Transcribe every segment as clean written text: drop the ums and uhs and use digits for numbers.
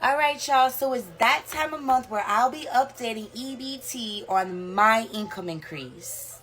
Alright y'all, so it's that time of month where I'll be updating EBT on my income increase.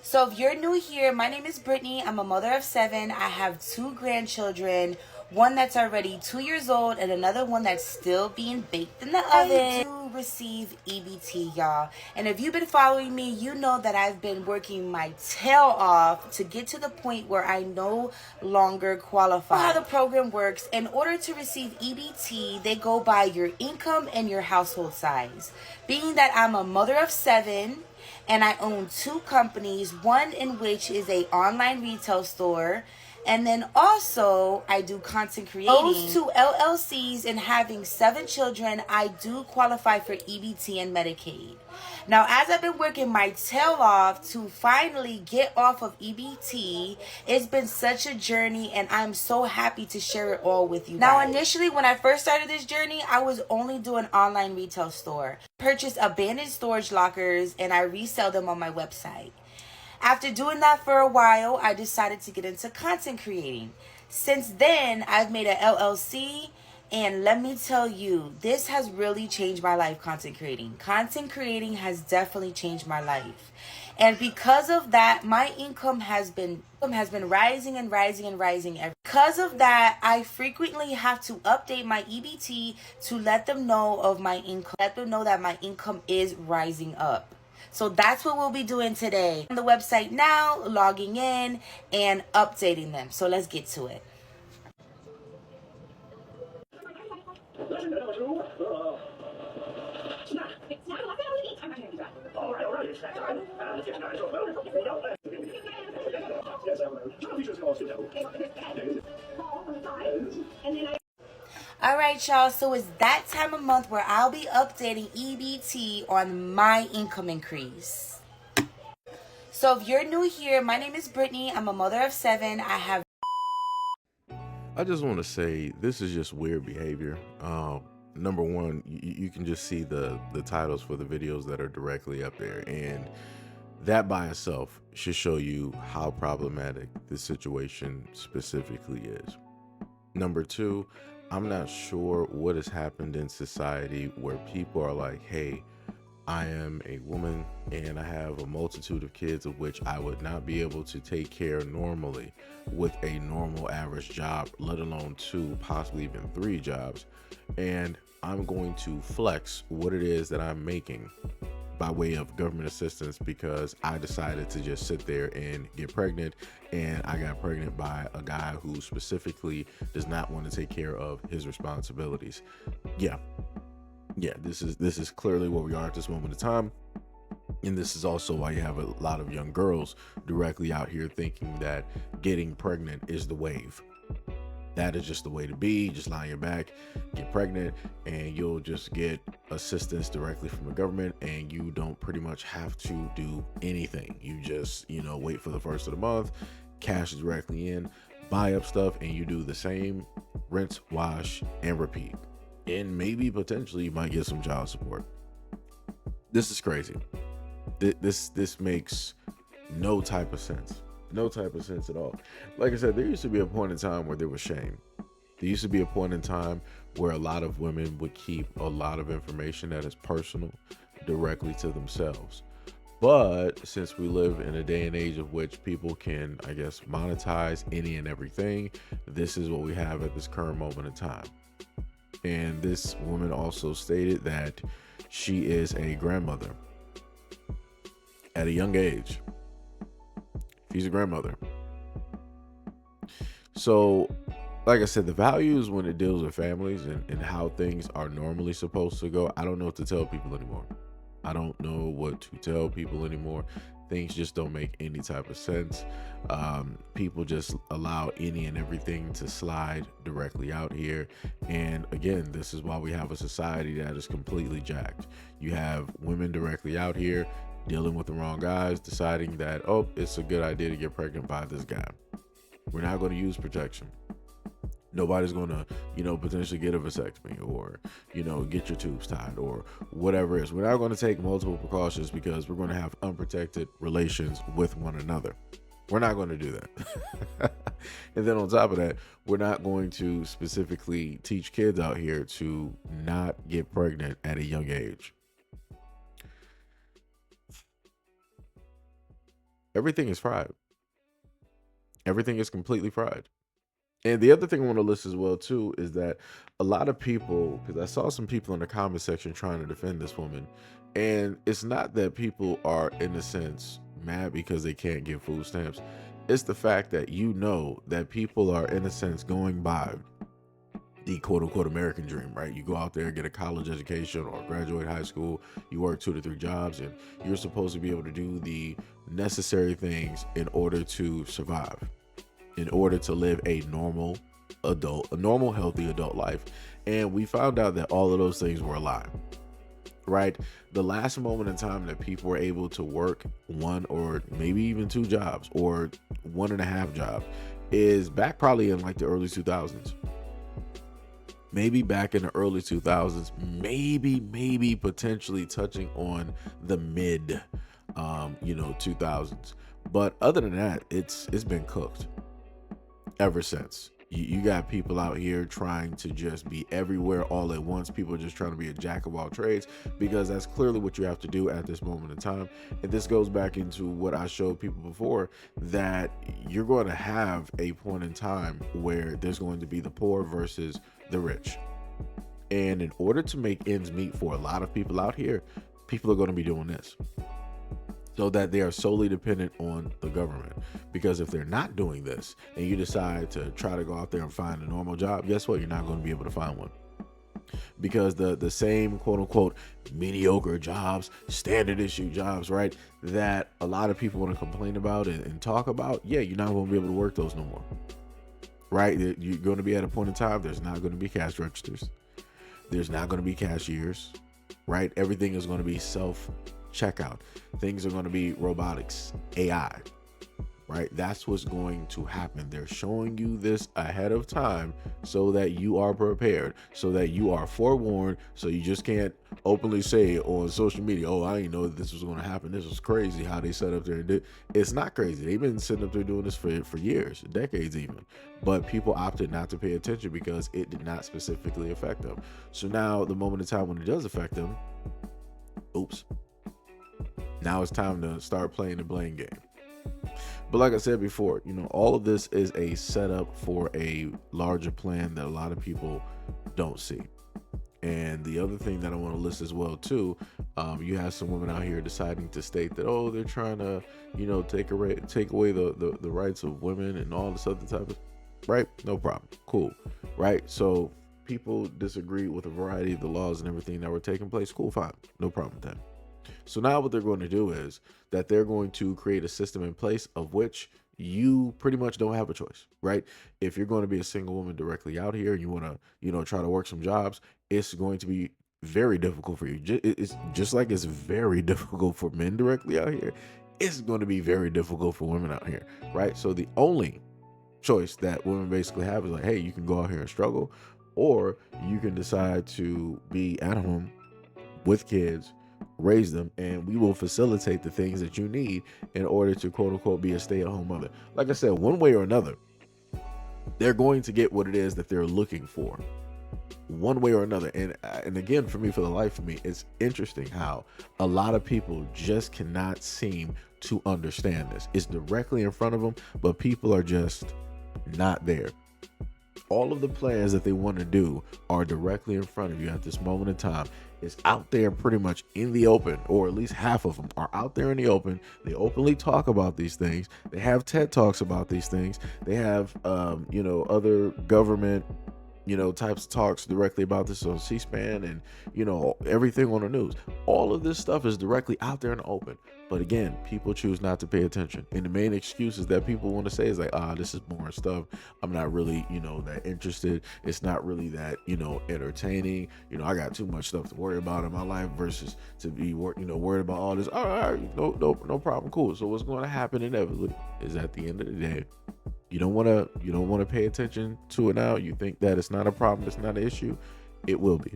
So if you're new here, my name is Brittany. I'm a mother of 7. I have 2 grandchildren, one that's already 2 years old and another one that's still being baked in the oven. I do receive EBT, y'all. And if you've been following me, you know that I've been working my tail off to get to the point where I no longer qualify. How the program works, in order to receive EBT, they go by your income and your household size. Being that I'm a mother of 7, and I own 2 companies, one in which is a online retail store, and then also I do content creating. Those 2 LLCs and having 7 children, I do qualify for EBT and Medicaid. Now, as I've been working my tail off to finally get off of EBT, it's been such a journey and I'm so happy to share it all with you guys. Now, initially, when I first started this journey, I was only doing online retail store. Purchased abandoned storage lockers and I resell them on my website. After doing that for a while, I decided to get into content creating. Since then, I've made an LLC, and let me tell you, this has really changed my life, content creating. Content creating has definitely changed my life. And because of that, my income has been rising and rising and rising. Because of that, I frequently have to update my EBT to let them know of my income, let them know that my income is rising up. So that's what we'll be doing today. On the website now, logging in and updating them. So let's get to it. Alright y'all, so it's that time of month where I'll be updating EBT on my income increase. So if you're new here, my name is Brittany. I'm a mother of 7. I just want to say this is just weird behavior. Number one, you can just see the titles for the videos that are directly up there, and that by itself should show you how problematic this situation specifically is. Number two, I'm not sure what has happened in society where people are like, hey, I am a woman and I have a multitude of kids of which I would not be able to take care normally with a normal average job, let alone 2, possibly even 3 jobs. And I'm going to flex what it is that I'm making by way of government assistance because I decided to just sit there and get pregnant, and I got pregnant by a guy who specifically does not want to take care of his responsibilities. Yeah, this is clearly where we are at this moment in time. And this is also why you have a lot of young girls directly out here thinking that getting pregnant is the wave. That is just the way to be. Just lie on your back, get pregnant, and you'll just get assistance directly from the government, and you don't pretty much have to do anything. You just, wait for the first of the month, cash directly in, buy up stuff, and you do the same rinse, wash, and repeat. And maybe potentially you might get some child support. This is crazy. This makes no type of sense. No type of sense at all. Like I said, there used to be a point in time where there was shame. There used to be a point in time where a lot of women would keep a lot of information that is personal directly to themselves. But since we live in a day and age of which people can, I guess, monetize any and everything, this is what we have at this current moment in time. And this woman also stated that she is a grandmother at a young age. She's a grandmother. So, like I said, the values when it deals with families and how things are normally supposed to go, I don't know what to tell people anymore. I don't know what to tell people anymore. Things just don't make any type of sense. People just allow any and everything to slide directly out here. And again, this is why we have a society that is completely jacked. You have women directly out here dealing with the wrong guys, deciding that, oh, it's a good idea to get pregnant by this guy. We're not going to use protection. Nobody's going to, potentially get a vasectomy or, get your tubes tied or whatever it is. We're not going to take multiple precautions because we're going to have unprotected relations with one another. We're not going to do that. And then on top of that, we're not going to specifically teach kids out here to not get pregnant at a young age. Everything is fried. Everything is completely fried. And the other thing I want to list as well too is that a lot of people, because I saw some people in the comment section trying to defend this woman, and it's not that people are in a sense mad because they can't get food stamps. It's the fact that that people are in a sense going by the quote unquote American dream, right? You go out there, get a college education or graduate high school, you work 2 to 3 jobs, and you're supposed to be able to do the necessary things in order to survive, in order to live a normal healthy adult life. And we found out that all of those things were a lie, right? The last moment in time that people were able to work 1 or maybe even 2 jobs or 1.5 jobs is back probably in like the early 2000s. Maybe back in the early 2000s, maybe potentially touching on the mid 2000s. But other than that, it's been cooked ever since. You got people out here trying to just be everywhere all at once. People are just trying to be a jack of all trades, because that's clearly what you have to do at this moment in time. And this goes back into what I showed people before, that you're going to have a point in time where there's going to be the poor versus the rich. And in order to make ends meet for a lot of people out here, people are going to be doing this, so that they are solely dependent on the government. Because if they're not doing this and you decide to try to go out there and find a normal job, guess what? You're not going to be able to find one. Because the same quote unquote mediocre jobs, standard issue jobs, right, that a lot of people want to complain about and talk about, yeah, you're not going to be able to work those no more. Right? You're going to be at a point in time, there's not going to be cash registers. There's not going to be cashiers, right? Everything is going to be self-checkout. Things are going to be robotics, AI, right? That's what's going to happen. They're showing you this ahead of time so that you are prepared, so that you are forewarned, so you just can't openly say on social media, oh, I didn't know that this was going to happen. This was crazy how they set up there and did. It's not crazy. They've been sitting up there doing this for years, decades even. But people opted not to pay attention because it did not specifically affect them. So now the moment in time when it does affect them, oops. Now it's time to start playing the blame game. But like I said before, all of this is a setup for a larger plan that a lot of people don't see. And the other thing that I want to list as well too, you have some women out here deciding to state that, oh, they're trying to, take away the rights of women and all this other type of, right? No problem. Cool. Right? So people disagree with a variety of the laws and everything that were taking place. Cool, fine. No problem with that. So now what they're going to do is that they're going to create a system in place of which you pretty much don't have a choice, right? If you're going to be a single woman directly out here and you want to, try to work some jobs, it's going to be very difficult for you. It's just like it's very difficult for men directly out here. It's going to be very difficult for women out here, right? So the only choice that women basically have is like, hey, you can go out here and struggle, or you can decide to be at home with kids, raise them, and we will facilitate the things that you need in order to quote unquote be a stay-at-home mother. Like I said, one way or another, they're going to get what it is that they're looking for, one way or another. And again, for the life of me, it's interesting how a lot of people just cannot seem to understand this. It's directly in front of them, but people are just not there. All of the plans that they want to do are directly in front of you at this moment in time. It's out there pretty much in the open, or at least half of them are out there in the open. They openly talk about these things. They have TED Talks about these things. They have, other government, types of talks directly about this on C-SPAN and, everything on the news. All of this stuff is directly out there in the open. But again, people choose not to pay attention. And the main excuses that people want to say is like, this is boring stuff. I'm not really, that interested. It's not really that, entertaining. I got too much stuff to worry about in my life versus to be, worried about all this. All right, no problem. Cool. So what's going to happen inevitably is at the end of the day, you don't want to pay attention to it now. You think that it's not a problem. It's not an issue. It will be.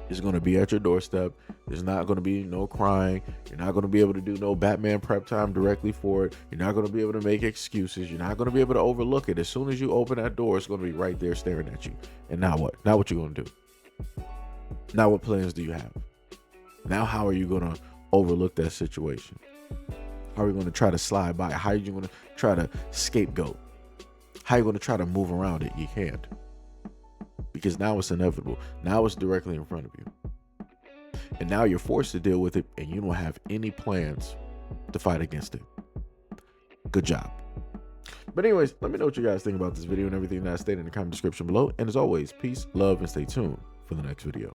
It's going to be at your doorstep. There's not going to be no crying. You're not going to be able to do no Batman prep time directly for it. You're not going to be able to make excuses. You're not going to be able to overlook it. As soon as you open that door, it's going to be right there staring at you. And now what? Now what you going to do? Now what plans do you have? Now how are you going to overlook that situation? How are you going to try to slide by? How are you going to try to scapegoat? How are you going to try to move around it? You can't. Because now it's inevitable. Now it's directly in front of you. And now you're forced to deal with it, and you don't have any plans to fight against it. Good job. But anyways, let me know what you guys think about this video and everything that I stated in the comment description below. And as always, peace, love, and stay tuned for the next video.